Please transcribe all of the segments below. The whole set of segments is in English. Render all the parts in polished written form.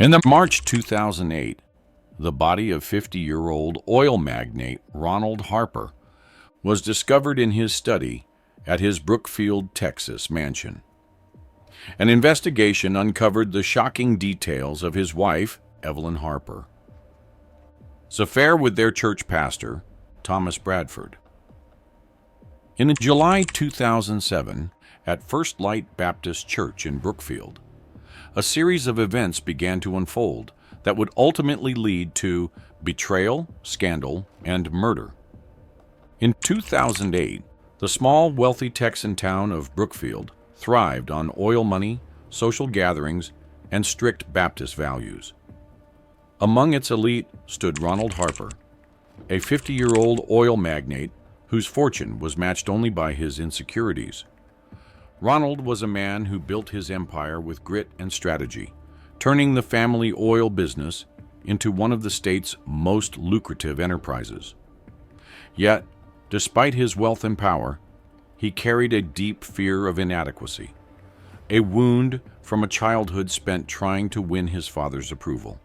In the March 2008, the body of 50-year-old oil magnate Ronald Harper was discovered in his study at his Brookfield, Texas mansion. An investigation uncovered the shocking details of his wife, Evelyn Harper's affair with their church pastor, Thomas Bradford. In July 2007, at First Light Baptist Church in Brookfield, a series of events began to unfold that would ultimately lead to betrayal, scandal, and murder. In 2008, the small, wealthy Texan town of Brookfield thrived on oil money, social gatherings, and strict Baptist values. Among its elite stood Ronald Harper, a 50-year-old oil magnate whose fortune was matched only by his insecurities. Ronald was a man who built his empire with grit and strategy, turning the family oil business into one of the state's most lucrative enterprises. Yet, despite his wealth and power, he carried a deep fear of inadequacy, a wound from a childhood spent trying to win his father's approval.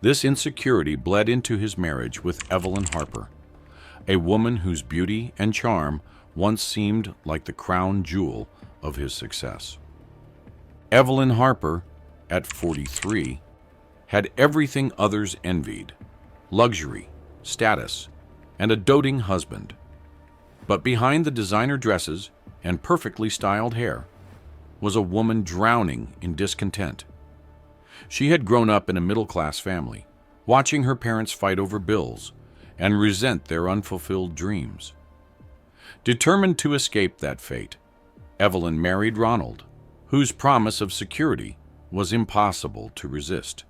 This insecurity bled into his marriage with Evelyn Harper, a woman whose beauty and charm once seemed like the crown jewel of his success. Evelyn Harper, at 43, had everything others envied: luxury, status, and a doting husband. But behind the designer dresses and perfectly styled hair was a woman drowning in discontent. She had grown up in a middle-class family, watching her parents fight over bills and resent their unfulfilled dreams. Determined to escape that fate, Evelyn married Ronald, whose promise of security was impossible to resist.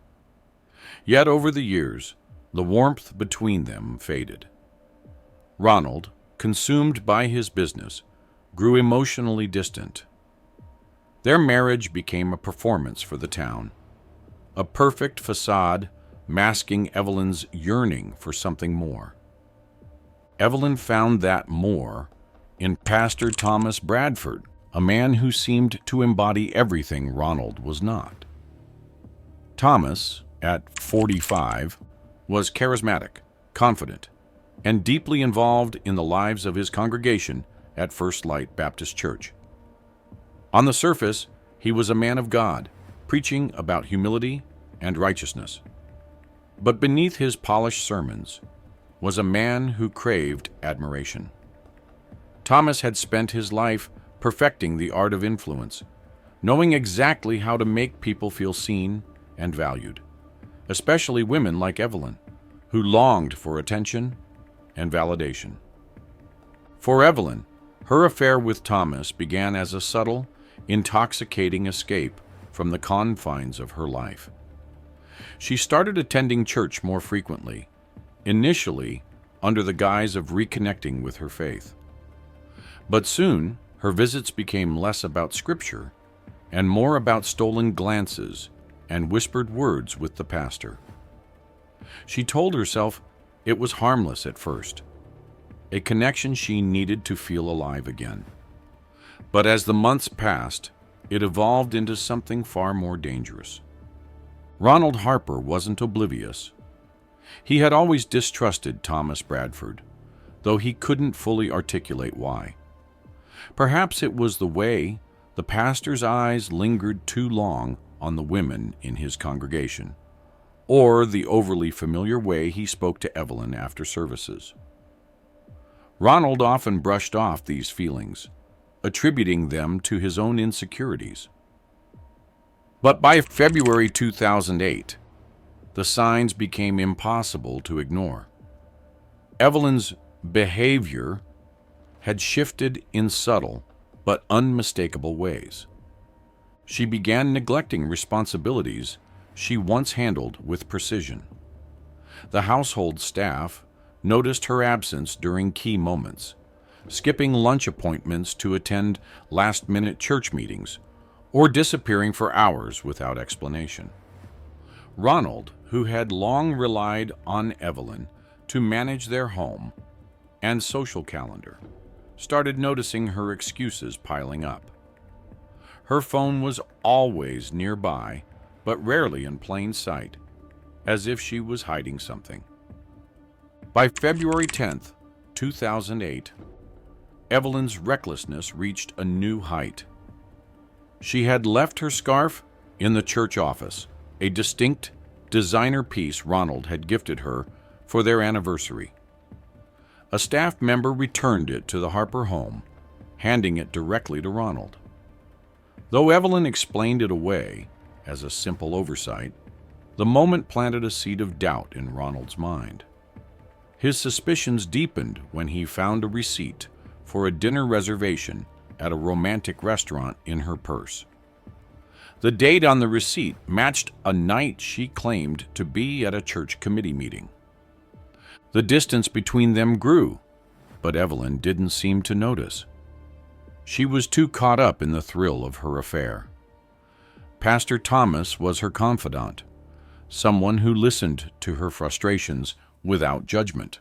Yet over the years, the warmth between them faded. Ronald, consumed by his business, grew emotionally distant. Their marriage became a performance for the town, a perfect facade masking Evelyn's yearning for something more. Evelyn found that more in Pastor Thomas Bradford, a man who seemed to embody everything Ronald was not. Thomas, at 45, was charismatic, confident, and deeply involved in the lives of his congregation at First Light Baptist Church. On the surface, he was a man of God, preaching about humility and righteousness. But beneath his polished sermons was a man who craved admiration. Thomas had spent his life perfecting the art of influence, knowing exactly how to make people feel seen and valued, especially women like Evelyn, who longed for attention and validation. For Evelyn, her affair with Thomas began as a subtle, intoxicating escape from the confines of her life. She started attending church more frequently, initially under the guise of reconnecting with her faith. But soon, her visits became less about scripture and more about stolen glances and whispered words with the pastor. She told herself it was harmless at first, a connection she needed to feel alive again. But as the months passed, it evolved into something far more dangerous. Ronald Harper wasn't oblivious. He had always distrusted Thomas Bradford, though he couldn't fully articulate why. Perhaps it was the way the pastor's eyes lingered too long on the women in his congregation, or the overly familiar way he spoke to Evelyn after services. Ronald often brushed off these feelings, attributing them to his own insecurities. But by February 2008, the signs became impossible to ignore. Evelyn's behavior had shifted in subtle but unmistakable ways. She began neglecting responsibilities she once handled with precision. The household staff noticed her absence during key moments, skipping lunch appointments to attend last-minute church meetings, or disappearing for hours without explanation. Ronald, who had long relied on Evelyn to manage their home and social calendar, started noticing her excuses piling up. Her phone was always nearby, but rarely in plain sight, as if she was hiding something. By February 10th, 2008, Evelyn's recklessness reached a new height. She had left her scarf in the church office, a distinct designer piece Ronald had gifted her for their anniversary. A staff member returned it to the Harper home, handing it directly to Ronald. Though Evelyn explained it away as a simple oversight, the moment planted a seed of doubt in Ronald's mind. His suspicions deepened when he found a receipt for a dinner reservation at a romantic restaurant in her purse. The date on the receipt matched a night she claimed to be at a church committee meeting. The distance between them grew, but Evelyn didn't seem to notice. She was too caught up in the thrill of her affair. Pastor Thomas was her confidant, someone who listened to her frustrations without judgment.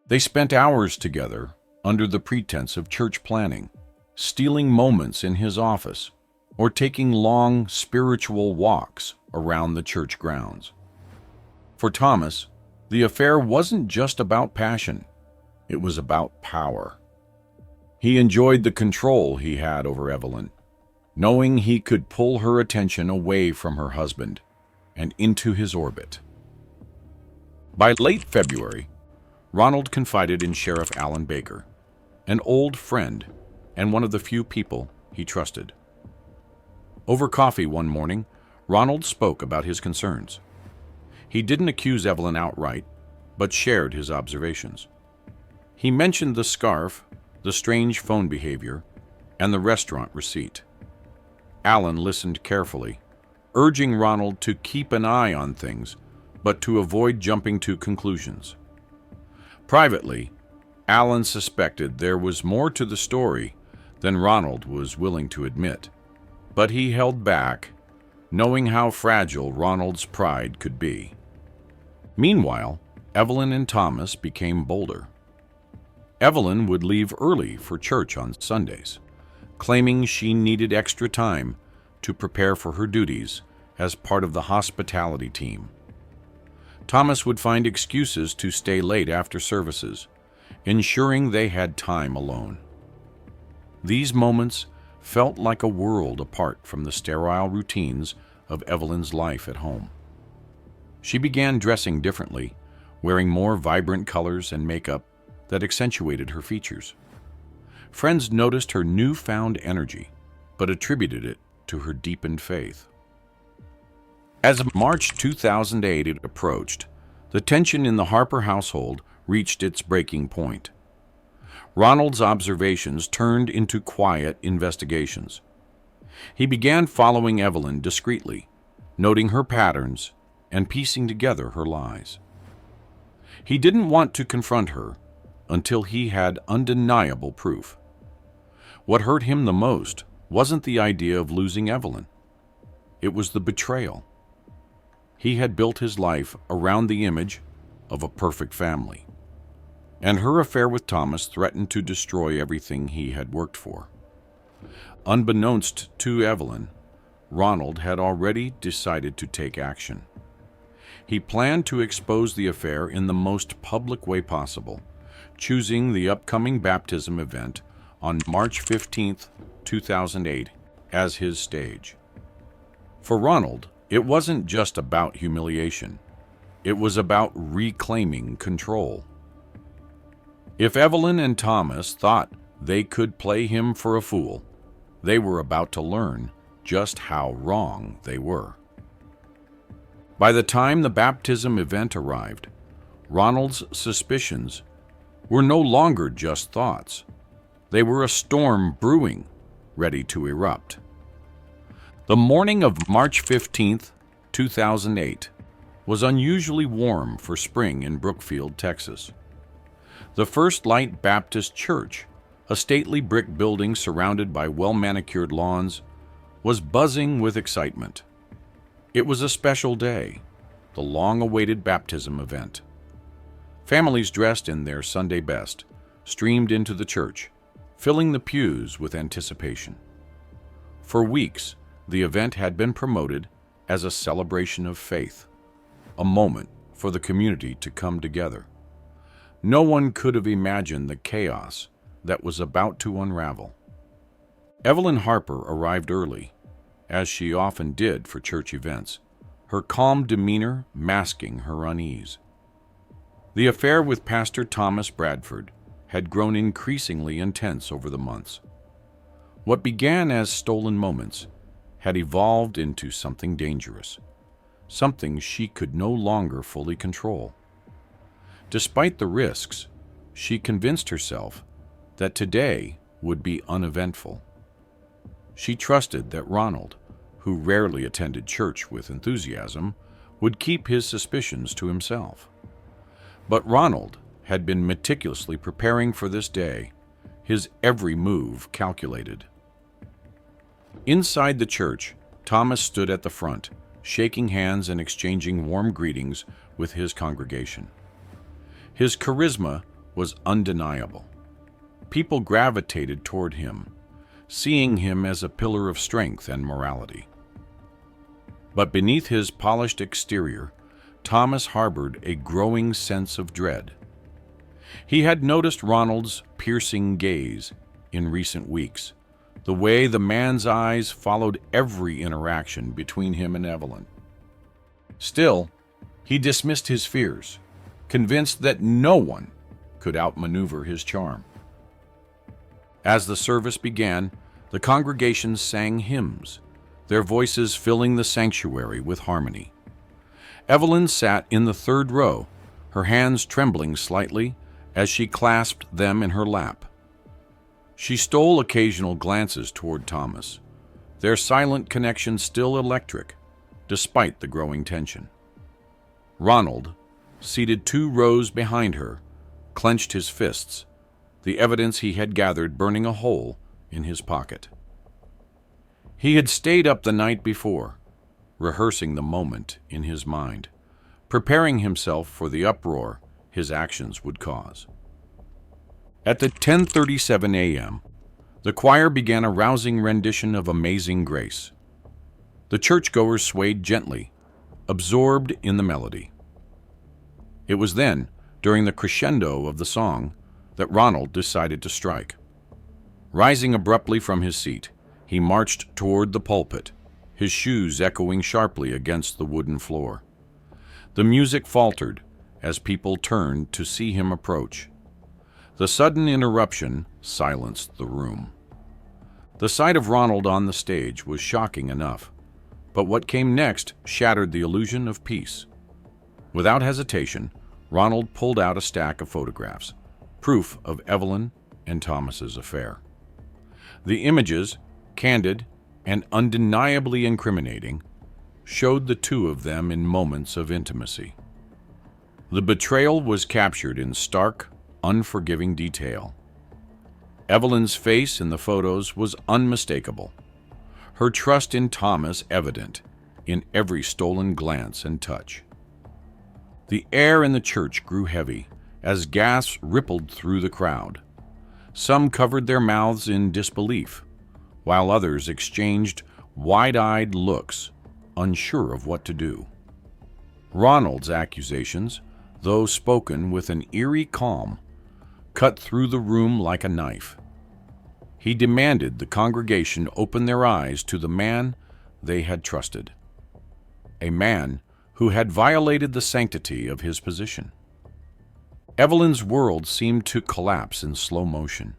They spent hours together under the pretense of church planning, stealing moments in his office, or taking long spiritual walks around the church grounds. For Thomas, the affair wasn't just about passion, it was about power. He enjoyed the control he had over Evelyn, knowing he could pull her attention away from her husband and into his orbit. By late February, Ronald confided in Sheriff Alan Baker, an old friend and one of the few people he trusted. Over coffee one morning, Ronald spoke about his concerns. He didn't accuse Evelyn outright, but shared his observations. He mentioned the scarf, the strange phone behavior, and the restaurant receipt. Alan listened carefully, urging Ronald to keep an eye on things, but to avoid jumping to conclusions. Privately, Alan suspected there was more to the story than Ronald was willing to admit, but he held back, knowing how fragile Ronald's pride could be. Meanwhile, Evelyn and Thomas became bolder. Evelyn would leave early for church on Sundays, claiming she needed extra time to prepare for her duties as part of the hospitality team. Thomas would find excuses to stay late after services, ensuring they had time alone. These moments felt like a world apart from the sterile routines of Evelyn's life at home. She began dressing differently, wearing more vibrant colors and makeup that accentuated her features. Friends noticed her newfound energy, but attributed it to her deepened faith. As March 2008 approached, the tension in the Harper household reached its breaking point. Ronald's observations turned into quiet investigations. He began following Evelyn discreetly, noting her patterns and piecing together her lies. He didn't want to confront her until he had undeniable proof. What hurt him the most wasn't the idea of losing Evelyn. It was the betrayal. He had built his life around the image of a perfect family, and her affair with Thomas threatened to destroy everything he had worked for. Unbeknownst to Evelyn, Ronald had already decided to take action. He planned to expose the affair in the most public way possible, choosing the upcoming baptism event on March 15, 2008, as his stage. For Ronald, it wasn't just about humiliation. It was about reclaiming control. If Evelyn and Thomas thought they could play him for a fool, they were about to learn just how wrong they were. By the time the baptism event arrived, Ronald's suspicions were no longer just thoughts. They were a storm brewing, ready to erupt. The morning of March 15, 2008, was unusually warm for spring in Brookfield, Texas. The First Light Baptist Church, a stately brick building surrounded by well-manicured lawns, was buzzing with excitement. It was a special day, the long-awaited baptism event. Families dressed in their Sunday best streamed into the church, filling the pews with anticipation. For weeks, the event had been promoted as a celebration of faith, a moment for the community to come together. No one could have imagined the chaos that was about to unravel. Evelyn Harper arrived early, as she often did for church events, her calm demeanor masking her unease. The affair with Pastor Thomas Bradford had grown increasingly intense over the months. What began as stolen moments had evolved into something dangerous, something she could no longer fully control. Despite the risks, she convinced herself that today would be uneventful. She trusted that Ronald, who rarely attended church with enthusiasm, would keep his suspicions to himself. But Ronald had been meticulously preparing for this day, his every move calculated. Inside the church, Thomas stood at the front, shaking hands and exchanging warm greetings with his congregation. His charisma was undeniable. People gravitated toward him, seeing him as a pillar of strength and morality. But beneath his polished exterior, Thomas harbored a growing sense of dread. He had noticed Ronald's piercing gaze in recent weeks, the way the man's eyes followed every interaction between him and Evelyn. Still, he dismissed his fears, convinced that no one could outmaneuver his charm. As the service began, the congregation sang hymns, their voices filling the sanctuary with harmony. Evelyn sat in the third row, her hands trembling slightly as she clasped them in her lap. She stole occasional glances toward Thomas, their silent connection still electric, despite the growing tension. Ronald, seated 2 rows behind her, clenched his fists, the evidence he had gathered burning a hole in his pocket. He had stayed up the night before, rehearsing the moment in his mind, preparing himself for the uproar his actions would cause. At the 10:37 a.m., the choir began a rousing rendition of Amazing Grace. The churchgoers swayed gently, absorbed in the melody. It was then, during the crescendo of the song, that Ronald decided to strike. Rising abruptly from his seat, he marched toward the pulpit, his shoes echoing sharply against the wooden floor. The music faltered as people turned to see him approach. The sudden interruption silenced the room. The sight of Ronald on the stage was shocking enough, but what came next shattered the illusion of peace. Without hesitation, Ronald pulled out a stack of photographs, proof of Evelyn and Thomas's affair. The images, candid and undeniably incriminating, showed the 2 of them in moments of intimacy. The betrayal was captured in stark, unforgiving detail. Evelyn's face in the photos was unmistakable, her trust in Thomas evident in every stolen glance and touch. The air in the church grew heavy as gasps rippled through the crowd. Some covered their mouths in disbelief, while others exchanged wide-eyed looks, unsure of what to do. Ronald's accusations, though spoken with an eerie calm, cut through the room like a knife. He demanded the congregation open their eyes to the man they had trusted, a man who had violated the sanctity of his position. Evelyn's world seemed to collapse in slow motion.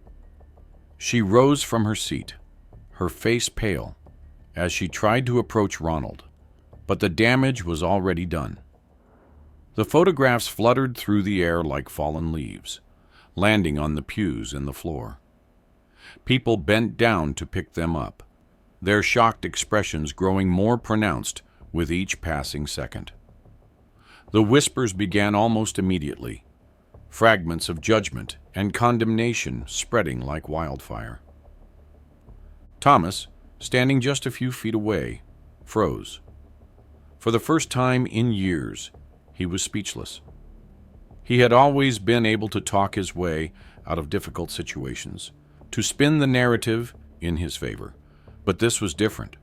She rose from her seat, her face pale, as she tried to approach Ronald, but the damage was already done. The photographs fluttered through the air like fallen leaves, landing on the pews and the floor. People bent down to pick them up, their shocked expressions growing more pronounced with each passing second. The whispers began almost immediately, fragments of judgment and condemnation spreading like wildfire. Thomas, standing just a few feet away, froze. For the first time in years, he was speechless. He had always been able to talk his way out of difficult situations, to spin the narrative in his favor, but this was different.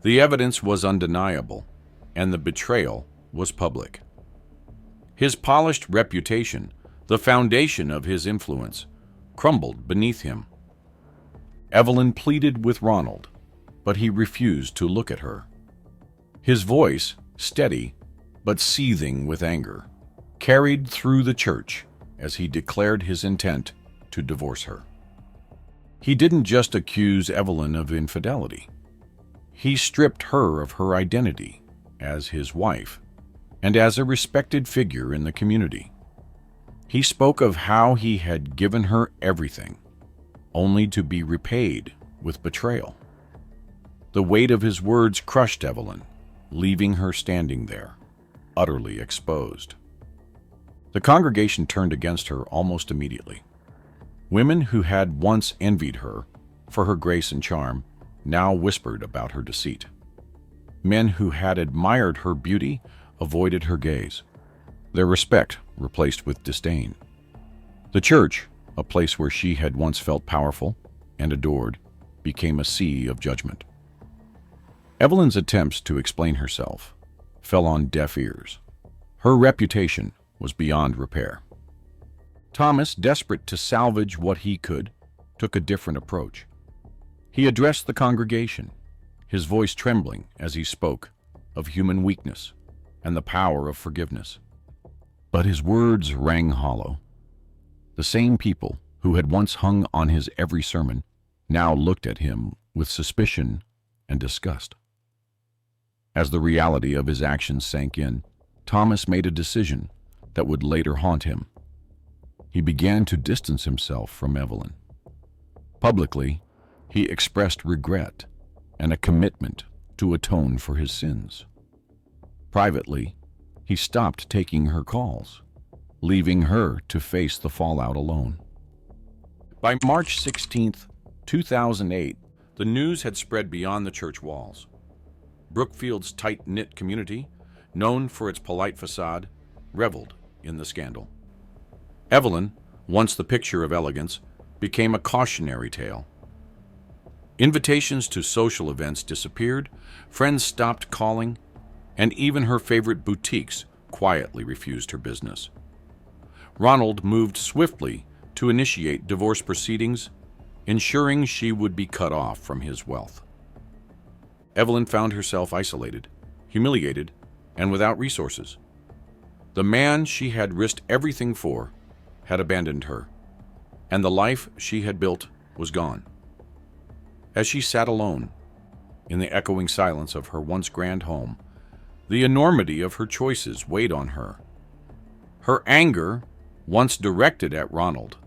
The evidence was undeniable, and the betrayal was public. His polished reputation, the foundation of his influence, crumbled beneath him. Evelyn pleaded with Ronald, but he refused to look at her. His voice, steady but seething with anger, carried through the church as he declared his intent to divorce her. He didn't just accuse Evelyn of infidelity. He stripped her of her identity as his wife and as a respected figure in the community. He spoke of how he had given her everything, only to be repaid with betrayal. The weight of his words crushed Evelyn, leaving her standing there, utterly exposed. The congregation turned against her almost immediately. Women who had once envied her for her grace and charm now whispered about her deceit. Men who had admired her beauty avoided her gaze, their respect replaced with disdain. The church, a place where she had once felt powerful and adored, became a sea of judgment. Evelyn's attempts to explain herself fell on deaf ears. Her reputation was beyond repair. Thomas, desperate to salvage what he could, took a different approach. He addressed the congregation, his voice trembling as he spoke of human weakness and the power of forgiveness. But his words rang hollow. The same people who had once hung on his every sermon now looked at him with suspicion and disgust. As the reality of his actions sank in, Thomas made a decision that would later haunt him. He began to distance himself from Evelyn. Publicly, he expressed regret and a commitment to atone for his sins. Privately, he stopped taking her calls, leaving her to face the fallout alone. By March 16, 2008, the news had spread beyond the church walls. Brookfield's tight-knit community, known for its polite facade, reveled in the scandal. Evelyn, once the picture of elegance, became a cautionary tale. Invitations to social events disappeared, friends stopped calling, and even her favorite boutiques quietly refused her business. Ronald moved swiftly to initiate divorce proceedings, ensuring she would be cut off from his wealth. Evelyn found herself isolated, humiliated, and without resources. The man she had risked everything for had abandoned her, and the life she had built was gone. As she sat alone, in the echoing silence of her once grand home, the enormity of her choices weighed on her. Her anger, once directed at Ronald,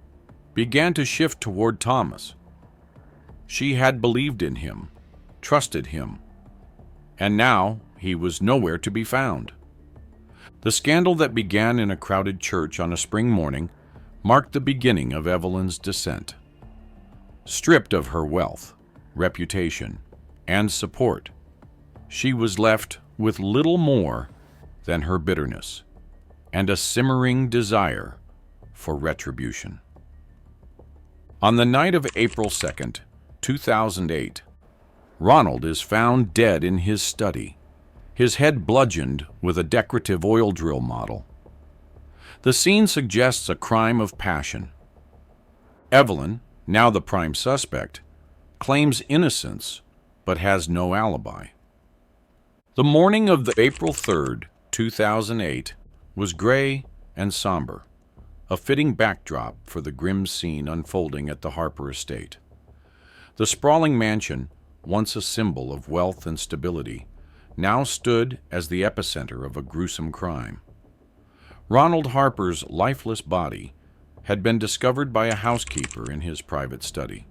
began to shift toward Thomas. She had believed in him, trusted him, and now he was nowhere to be found. The scandal that began in a crowded church on a spring morning marked the beginning of Evelyn's descent. Stripped of her wealth, reputation, and support, she was left with little more than her bitterness and a simmering desire for retribution. On the night of April 2nd, 2008, Ronald is found dead in his study, his head bludgeoned with a decorative oil drill model. The scene suggests a crime of passion. Evelyn, now the prime suspect, claims innocence but has no alibi. The morning of the April 3rd, 2008, was gray and somber, a fitting backdrop for the grim scene unfolding at the Harper estate. The sprawling mansion, once a symbol of wealth and stability, now stood as the epicenter of a gruesome crime. Ronald Harper's lifeless body had been discovered by a housekeeper in his private study.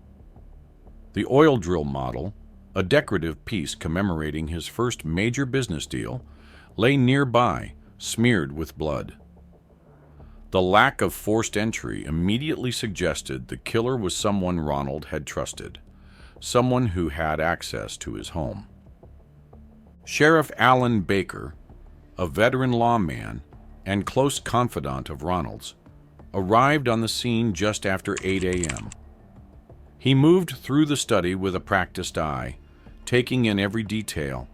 The oil drill model, a decorative piece commemorating his first major business deal, lay nearby, smeared with blood. The lack of forced entry immediately suggested the killer was someone Ronald had trusted, someone who had access to his home. Sheriff Alan Baker, a veteran lawman and close confidant of Ronald's, arrived on the scene just after 8 a.m. He moved through the study with a practiced eye, taking in every detail: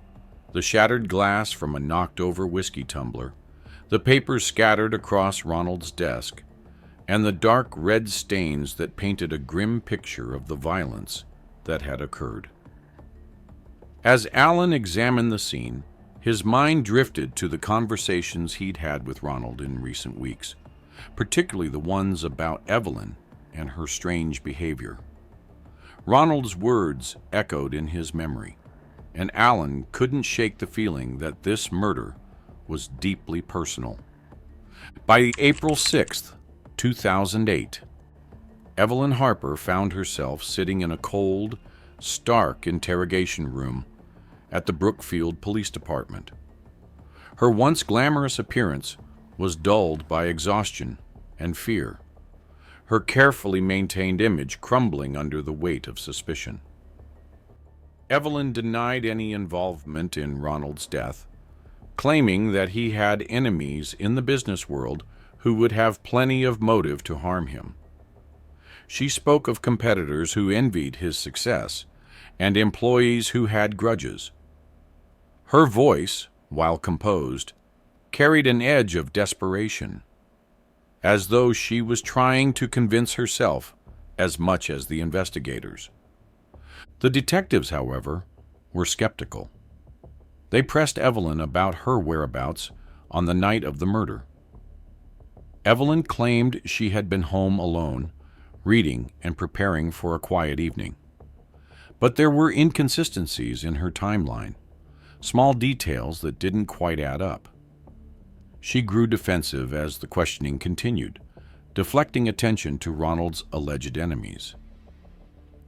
the shattered glass from a knocked-over whiskey tumbler, the papers scattered across Ronald's desk, and the dark red stains that painted a grim picture of the violence that had occurred. As Alan examined the scene, his mind drifted to the conversations he'd had with Ronald in recent weeks, particularly the ones about Evelyn and her strange behavior. Ronald's words echoed in his memory, and Alan couldn't shake the feeling that this murder was deeply personal. By April 6th, 2008, Evelyn Harper found herself sitting in a cold, stark interrogation room at the Brookfield Police Department. Her once glamorous appearance was dulled by exhaustion and fear, her carefully maintained image crumbling under the weight of suspicion. Evelyn denied any involvement in Ronald's death, claiming that he had enemies in the business world who would have plenty of motive to harm him. She spoke of competitors who envied his success and employees who had grudges. Her voice, while composed, carried an edge of desperation, as though she was trying to convince herself as much as the investigators. The detectives, however, were skeptical. They pressed Evelyn about her whereabouts on the night of the murder. Evelyn claimed she had been home alone, reading and preparing for a quiet evening. But there were inconsistencies in her timeline, small details that didn't quite add up. She grew defensive as the questioning continued, deflecting attention to Ronald's alleged enemies.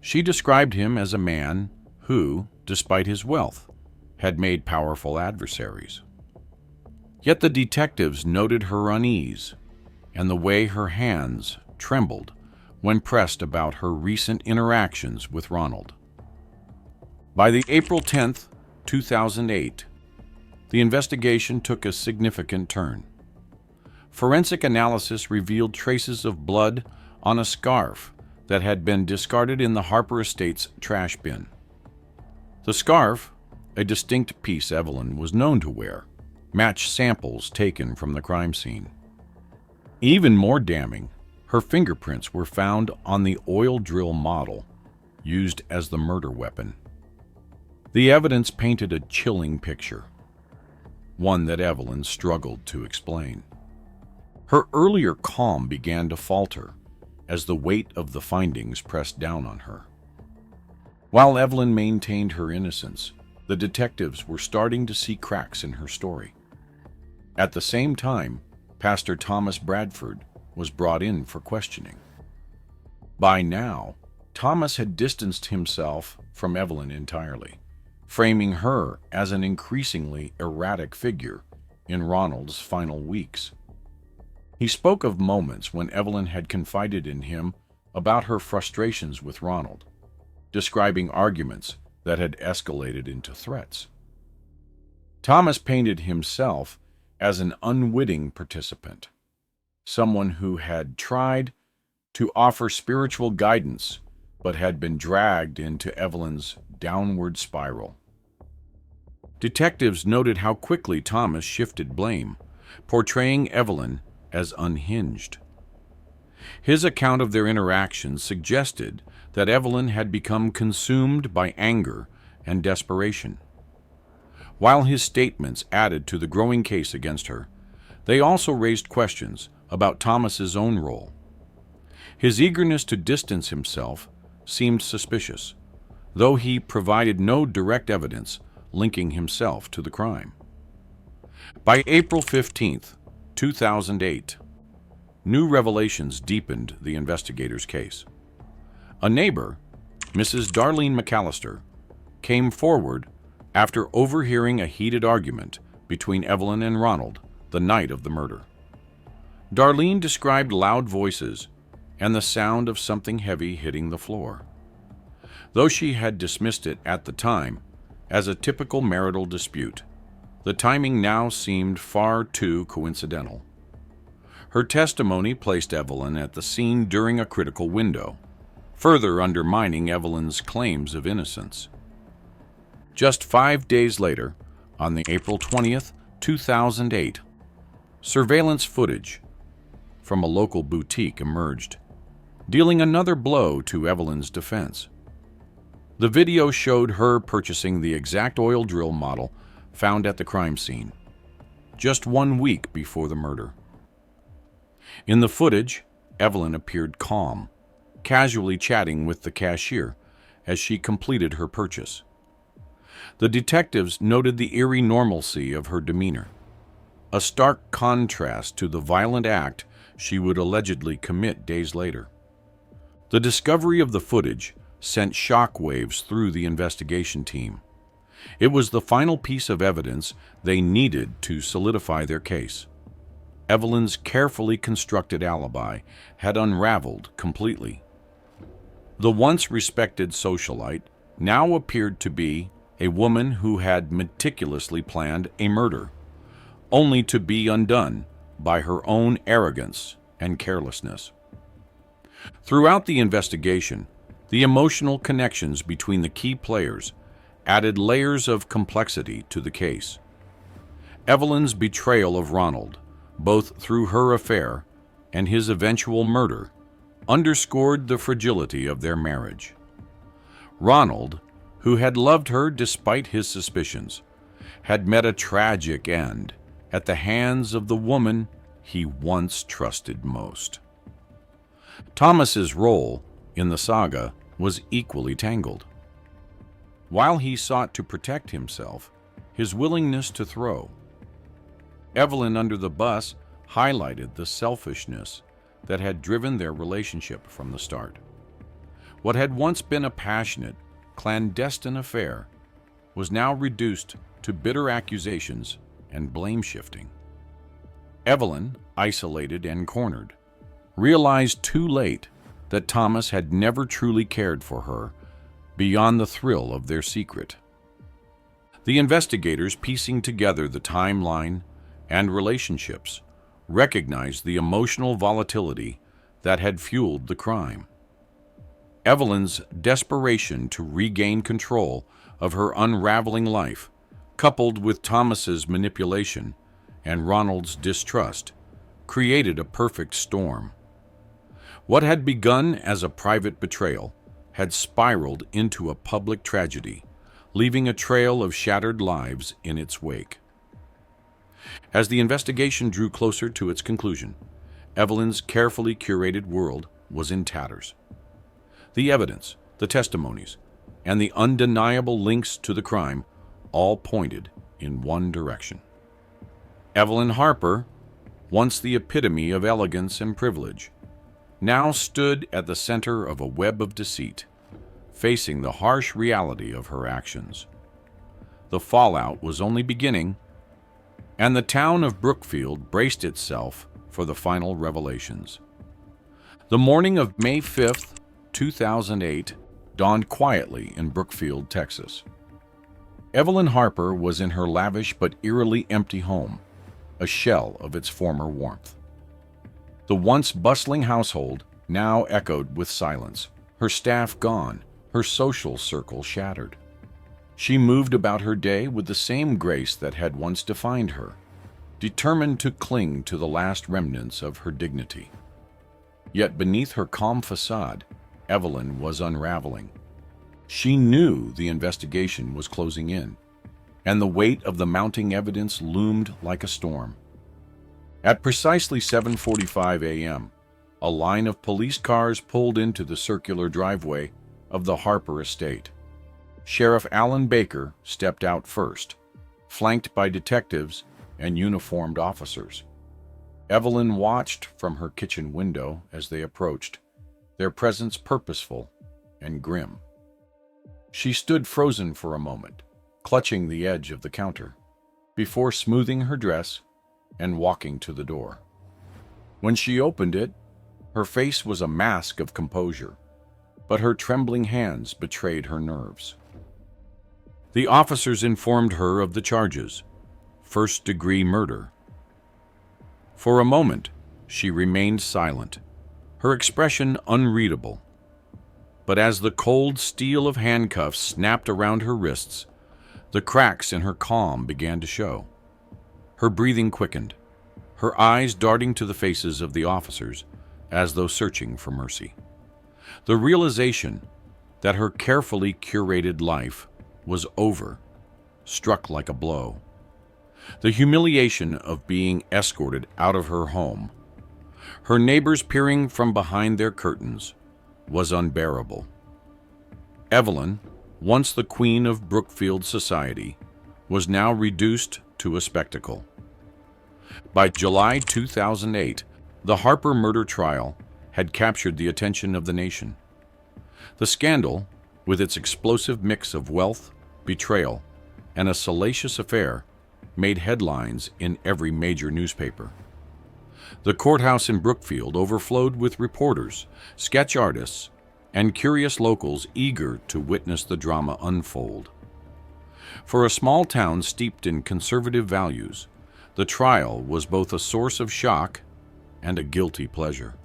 She described him as a man who, despite his wealth, had made powerful adversaries. Yet the detectives noted her unease and the way her hands trembled when pressed about her recent interactions with Ronald. By the April 10th, 2008, the investigation took a significant turn. Forensic analysis revealed traces of blood on a scarf that had been discarded in the Harper estate's trash bin. The scarf, a distinct piece Evelyn was known to wear, matched samples taken from the crime scene. Even more damning, her fingerprints were found on the oil drill model used as the murder weapon. The evidence painted a chilling picture, one that Evelyn struggled to explain. Her earlier calm began to falter as the weight of the findings pressed down on her. While Evelyn maintained her innocence, the detectives were starting to see cracks in her story. At the same time, Pastor Thomas Bradford was brought in for questioning. By now, Thomas had distanced himself from Evelyn entirely, framing her as an increasingly erratic figure in Ronald's final weeks. He spoke of moments when Evelyn had confided in him about her frustrations with Ronald, describing arguments that had escalated into threats. Thomas painted himself as an unwitting participant, someone who had tried to offer spiritual guidance but had been dragged into Evelyn's downward spiral. Detectives noted how quickly Thomas shifted blame, portraying Evelyn as unhinged. His account of their interactions suggested that Evelyn had become consumed by anger and desperation. While his statements added to the growing case against her, they also raised questions about Thomas's own role. His eagerness to distance himself seemed suspicious, though he provided no direct evidence linking himself to the crime. By April 15th, 2008, new revelations deepened the investigators' case. A neighbor, Mrs. Darlene McAllister, came forward after overhearing a heated argument between Evelyn and Ronald the night of the murder. Darlene described loud voices and the sound of something heavy hitting the floor. Though she had dismissed it at the time as a typical marital dispute, the timing now seemed far too coincidental. Her testimony placed Evelyn at the scene during a critical window, further undermining Evelyn's claims of innocence. Just 5 days later, on the April 20th, 2008, surveillance footage from a local boutique emerged, dealing another blow to Evelyn's defense. The video showed her purchasing the exact oil drill model found at the crime scene, just 1 week before the murder. In the footage, Evelyn appeared calm, casually chatting with the cashier as she completed her purchase. The detectives noted the eerie normalcy of her demeanor, a stark contrast to the violent act she would allegedly commit days later. The discovery of the footage sent shockwaves through the investigation team. It was the final piece of evidence they needed to solidify their case. Evelyn's carefully constructed alibi had unraveled completely. The once respected socialite now appeared to be a woman who had meticulously planned a murder, only to be undone by her own arrogance and carelessness. Throughout the investigation, the emotional connections between the key players added layers of complexity to the case. Evelyn's betrayal of Ronald, both through her affair and his eventual murder, underscored the fragility of their marriage. Ronald, who had loved her despite his suspicions, had met a tragic end at the hands of the woman he once trusted most. Thomas's role in the saga was equally tangled. While he sought to protect himself, his willingness to throw Evelyn under the bus highlighted the selfishness that had driven their relationship from the start. What had once been a passionate, clandestine affair was now reduced to bitter accusations and blame-shifting. Evelyn, isolated and cornered, realized too late that Thomas had never truly cared for her beyond the thrill of their secret. The investigators, piecing together the timeline and relationships, recognized the emotional volatility that had fueled the crime. Evelyn's desperation to regain control of her unraveling life, coupled with Thomas's manipulation and Ronald's distrust, created a perfect storm. What had begun as a private betrayal had spiraled into a public tragedy, leaving a trail of shattered lives in its wake. As the investigation drew closer to its conclusion, Evelyn's carefully curated world was in tatters. The evidence, the testimonies, and the undeniable links to the crime all pointed in one direction. Evelyn Harper, once the epitome of elegance and privilege, now stood at the center of a web of deceit, facing the harsh reality of her actions. The fallout was only beginning, and the town of Brookfield braced itself for the final revelations. The morning of May 5th, 2008, dawned quietly in Brookfield, Texas. Evelyn Harper was in her lavish but eerily empty home, a shell of its former warmth. The once bustling household now echoed with silence, her staff gone, her social circle shattered. She moved about her day with the same grace that had once defined her, determined to cling to the last remnants of her dignity. Yet beneath her calm facade, Evelyn was unraveling. She knew the investigation was closing in, and the weight of the mounting evidence loomed like a storm. At precisely 7:45 a.m., a line of police cars pulled into the circular driveway of the Harper estate. Sheriff Alan Baker stepped out first, flanked by detectives and uniformed officers. Evelyn watched from her kitchen window as they approached, their presence purposeful and grim. She stood frozen for a moment, clutching the edge of the counter, before smoothing her dress and walking to the door. When she opened it, her face was a mask of composure, but her trembling hands betrayed her nerves. The officers informed her of the charges: first-degree murder. For a moment, she remained silent, her expression unreadable. But as the cold steel of handcuffs snapped around her wrists, The cracks in her calm began to show. Her breathing quickened, her eyes darting to the faces of the officers as though searching for mercy. The realization that her carefully curated life was over struck like a blow. The humiliation of being escorted out of her home, her neighbors peering from behind their curtains, was unbearable. Evelyn, once the queen of Brookfield society, was now reduced to a spectacle. By July 2008, the Harper murder trial had captured the attention of the nation. The scandal, with its explosive mix of wealth, betrayal, and a salacious affair, made headlines in every major newspaper. The courthouse in Brookfield overflowed with reporters, sketch artists, and curious locals eager to witness the drama unfold. For a small town steeped in conservative values, the trial was both a source of shock and a guilty pleasure.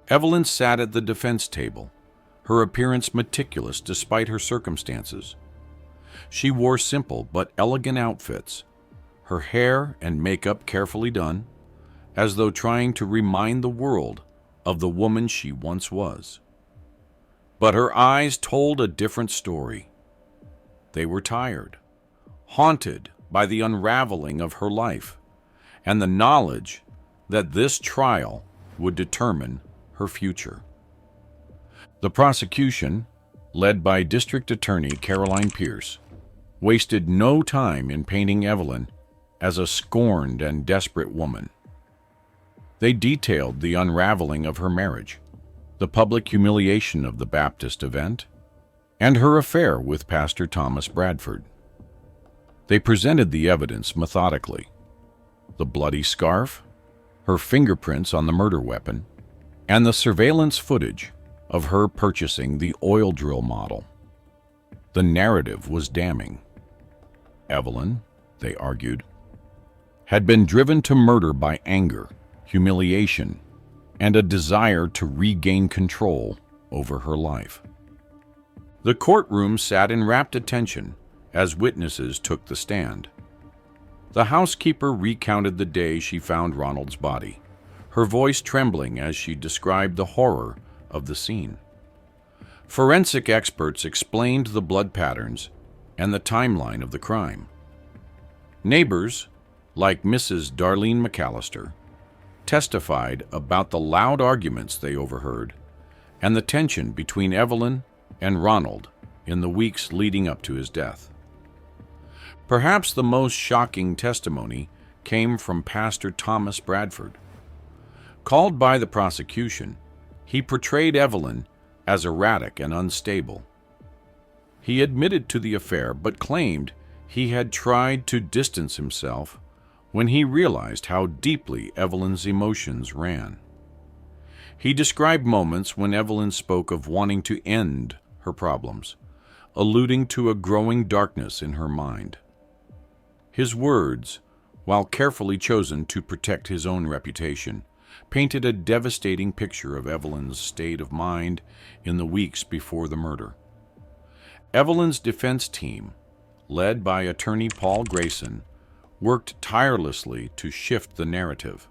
Evelyn sat at the defense table, her appearance meticulous despite her circumstances. She wore simple but elegant outfits, her hair and makeup carefully done, as though trying to remind the world of the woman she once was. But her eyes told a different story. They were tired, haunted by the unraveling of her life, and the knowledge that this trial would determine her future. The prosecution, led by District Attorney Caroline Pierce, wasted no time in painting Evelyn as a scorned and desperate woman. They detailed the unraveling of her marriage, the public humiliation of the Baptist event, and her affair with Pastor Thomas Bradford. They presented the evidence methodically: the bloody scarf, her fingerprints on the murder weapon, and the surveillance footage of her purchasing the oil drill model. The narrative was damning. Evelyn, they argued, had been driven to murder by anger, humiliation, and a desire to regain control over her life. The courtroom sat in rapt attention as witnesses took the stand. The housekeeper recounted the day she found Ronald's body, her voice trembling as she described the horror of the scene. Forensic experts explained the blood patterns and the timeline of the crime. Neighbors, like Mrs. Darlene McAllister, testified about the loud arguments they overheard and the tension between Evelyn and Ronald in the weeks leading up to his death. Perhaps the most shocking testimony came from Pastor Thomas Bradford. Called by the prosecution, he portrayed Evelyn as erratic and unstable. He admitted to the affair but claimed he had tried to distance himself when he realized how deeply Evelyn's emotions ran. He described moments when Evelyn spoke of wanting to end her problems, alluding to a growing darkness in her mind. His words, while carefully chosen to protect his own reputation, painted a devastating picture of Evelyn's state of mind in the weeks before the murder. Evelyn's defense team, led by attorney Paul Grayson, worked tirelessly to shift the narrative.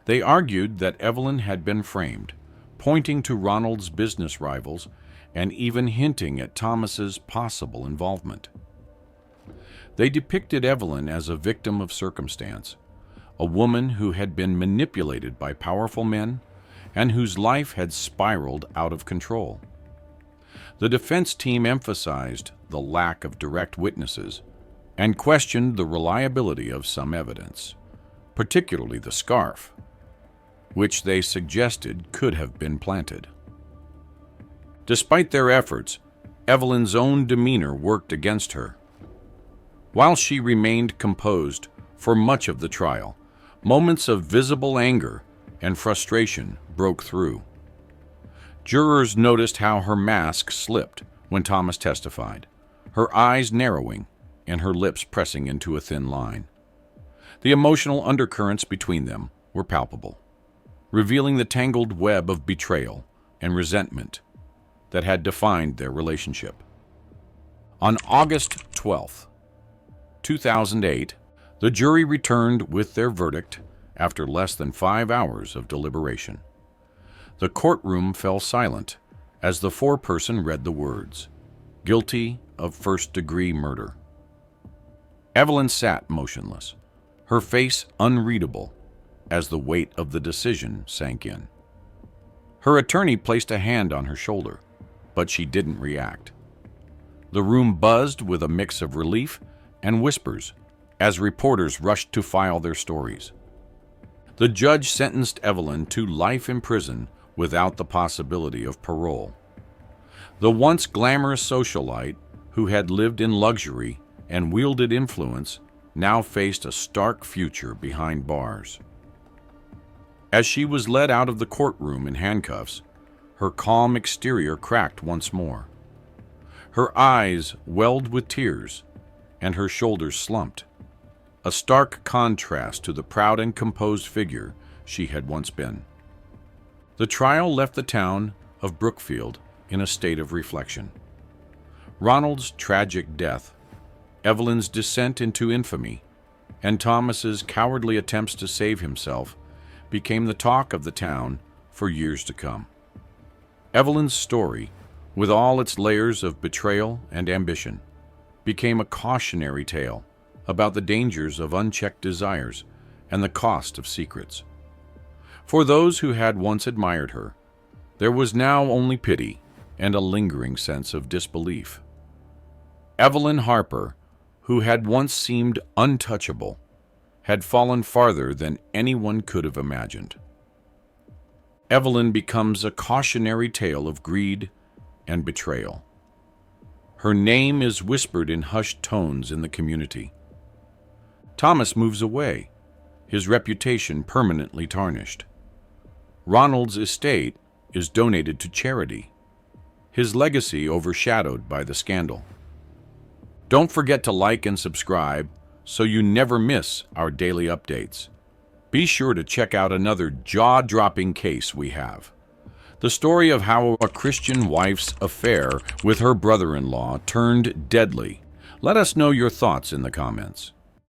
They argued that Evelyn had been framed, pointing to Ronald's business rivals and even hinting at Thomas's possible involvement. They depicted Evelyn as a victim of circumstance, a woman who had been manipulated by powerful men and whose life had spiraled out of control. The defense team emphasized the lack of direct witnesses and questioned the reliability of some evidence, particularly the scarf, which they suggested could have been planted. Despite their efforts, Evelyn's own demeanor worked against her. While she remained composed for much of the trial, moments of visible anger and frustration broke through. Jurors noticed how her mask slipped when Thomas testified, her eyes narrowing and her lips pressing into a thin line. The emotional undercurrents between them were palpable, revealing the tangled web of betrayal and resentment that had defined their relationship. On August 12, 2008, the jury returned with their verdict after less than 5 hours of deliberation. The courtroom fell silent as the foreperson read the words, "Guilty of first-degree murder." Evelyn sat motionless, her face unreadable as the weight of the decision sank in. Her attorney placed a hand on her shoulder, but she didn't react. The room buzzed with a mix of relief and whispers as reporters rushed to file their stories. The judge sentenced Evelyn to life in prison without the possibility of parole. The once glamorous socialite, who had lived in luxury and wielded influence, now faced a stark future behind bars. As she was led out of the courtroom in handcuffs, her calm exterior cracked once more. Her eyes welled with tears, and her shoulders slumped, a stark contrast to the proud and composed figure she had once been. The trial left the town of Brookfield in a state of reflection. Ronald's tragic death, Evelyn's descent into infamy, and Thomas's cowardly attempts to save himself became the talk of the town for years to come. Evelyn's story, with all its layers of betrayal and ambition, became a cautionary tale about the dangers of unchecked desires and the cost of secrets. For those who had once admired her, there was now only pity and a lingering sense of disbelief. Evelyn Harper, who had once seemed untouchable, had fallen farther than anyone could have imagined. Evelyn becomes a cautionary tale of greed and betrayal. Her name is whispered in hushed tones in the community. Thomas moves away, his reputation permanently tarnished. Ronald's estate is donated to charity, his legacy overshadowed by the scandal. Don't forget to like and subscribe so you never miss our daily updates. Be sure to check out another jaw-dropping case we have. The story of how a Christian wife's affair with her brother-in-law turned deadly. Let us know your thoughts in the comments.